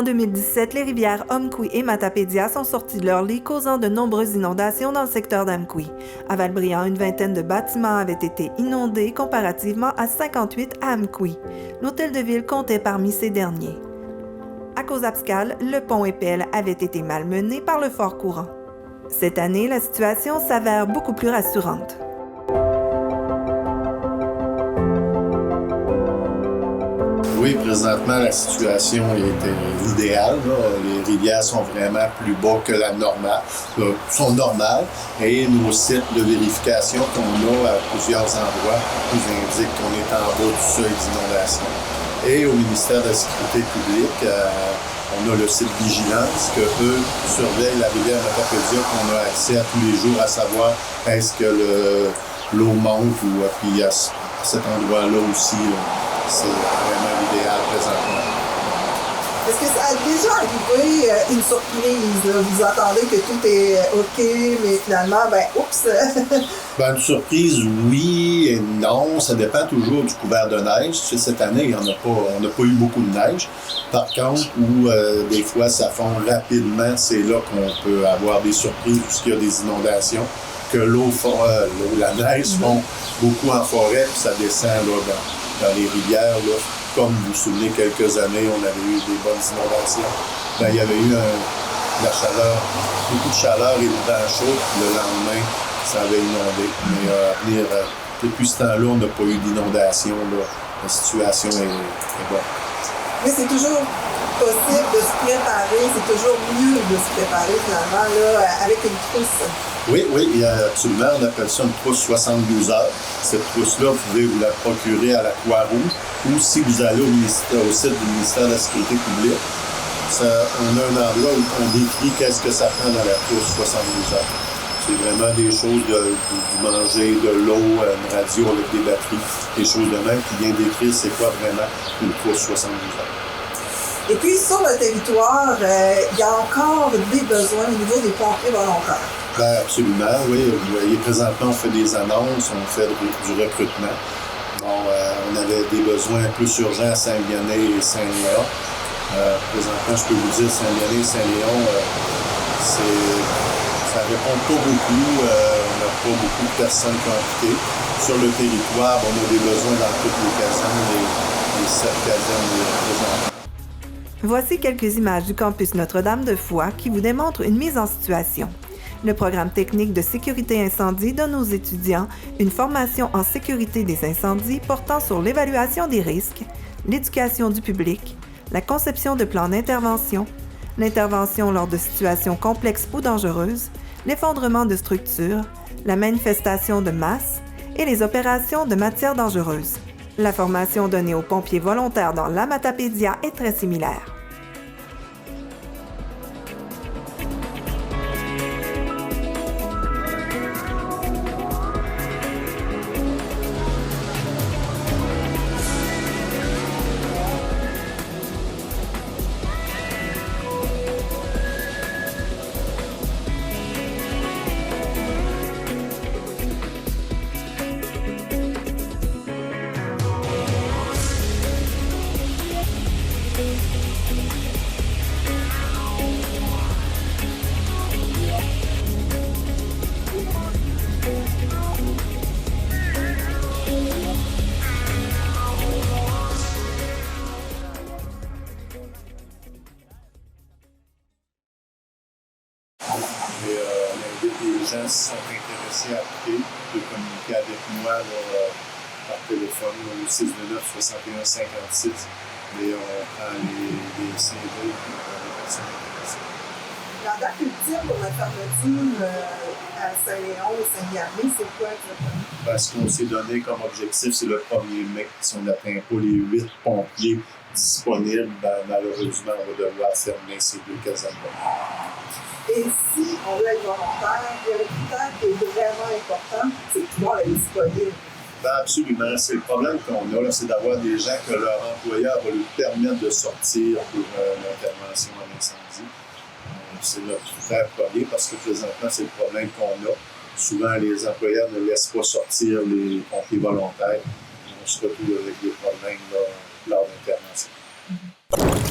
En 2017, les rivières Amqui et Matapédia sont sorties de leur lit, causant de nombreuses inondations dans le secteur d'Amqui. À Val-Bréand, une vingtaine de bâtiments avaient été inondés, comparativement à 58 à Amqui. L'hôtel de ville comptait parmi ces derniers. À Cozaspcal, le pont Épelle avait été malmené par le fort courant. Cette année, la situation s'avère beaucoup plus rassurante. Oui, présentement, la situation est idéale. Là. Les rivières sont vraiment plus bas que la normale, sont normales. Et nos sites de vérification qu'on a à plusieurs endroits nous indiquent qu'on est en bas du seuil d'inondation. Et au ministère de la Sécurité publique, on a le site Vigilance, que eux surveillent la rivière Matapédia, qu'on a accès à tous les jours à savoir est-ce que l'eau monte ou puis à cet endroit-là aussi. C'est vraiment l'idéal présentement. Est-ce que ça a déjà arrivé une surprise? Là? Vous attendez que tout est OK, mais finalement, oups! Une surprise, oui et non. Ça dépend toujours du couvert de neige. Tu sais, cette année, on n'a pas eu beaucoup de neige. Par contre, où des fois, ça fond rapidement, c'est là qu'on peut avoir des surprises où il y a des inondations, que la neige fond beaucoup en forêt, puis ça descend là, dans les rivières, là, comme vous vous souvenez, quelques années, on avait eu des bonnes inondations. Il y avait eu la chaleur, beaucoup de chaleur et le vent chaud, puis le lendemain, ça avait inondé. Mais depuis ce temps-là, on n'a pas eu d'inondation. La situation est bonne. Mais c'est toujours possible de se préparer, c'est toujours mieux de se préparer finalement là, avec une trousse. Oui, absolument. On appelle ça une trousse 72 heures. Cette trousse-là, vous pouvez vous la procurer à la Croix-Rouge ou si vous allez au site du ministère de la Sécurité publique, on a un endroit où on décrit qu'est-ce que ça prend dans la trousse 72 heures. C'est vraiment des choses du manger, de l'eau, une radio avec des batteries, des choses de même qui vient décrire c'est quoi vraiment une trousse 72 heures. Et puis, sur le territoire, il y a encore des besoins au niveau des pompiers volontaires. Absolument, oui. Vous voyez, présentement, on fait des annonces, on fait du recrutement. On avait des besoins un peu urgents à Saint-Vianney et Saint-Léon. Présentement, je peux vous dire, Saint-Vianney et Saint-Léon, ça ne répond pas beaucoup. On n'a pas beaucoup de personnes qui ont appliqué. Sur le territoire, on a des besoins dans toutes les casernes, les 7 casernes présentement. Voici quelques images du campus Notre-Dame de Foix qui vous démontrent une mise en situation. Le programme technique de sécurité incendie donne aux étudiants une formation en sécurité des incendies portant sur l'évaluation des risques, l'éducation du public, la conception de plans d'intervention, l'intervention lors de situations complexes ou dangereuses, l'effondrement de structures, la manifestation de masse et les opérations de matières dangereuses. La formation donnée aux pompiers volontaires dans la Matapédia est très similaire. Les gens qui sont intéressés à appliquer, de communiquer avec moi par téléphone au 629 61 56. Et on prend les CV pour les personnes intéressées. La date ultime pour la fermeture à Saint-Léon et Saint-Vianney, c'est quoi exactement? Ce qu'on s'est donné comme objectif, c'est le 1er mai. Si on n'atteint pas les 8 pompiers disponibles, malheureusement, on va devoir fermer ces 2 casernes. Et si on veut être volontaire, il y a un critère qui est vraiment important, c'est de pouvoir être disponible. Absolument. C'est le problème qu'on a, là, c'est d'avoir des gens que leur employeur va lui permettre de sortir pour l'intervention en incendie. C'est notre critère premier parce que présentement, c'est le problème qu'on a. Souvent, les employeurs ne laissent pas sortir les pompiers volontaires. On se retrouve avec des problèmes lors d'intervention.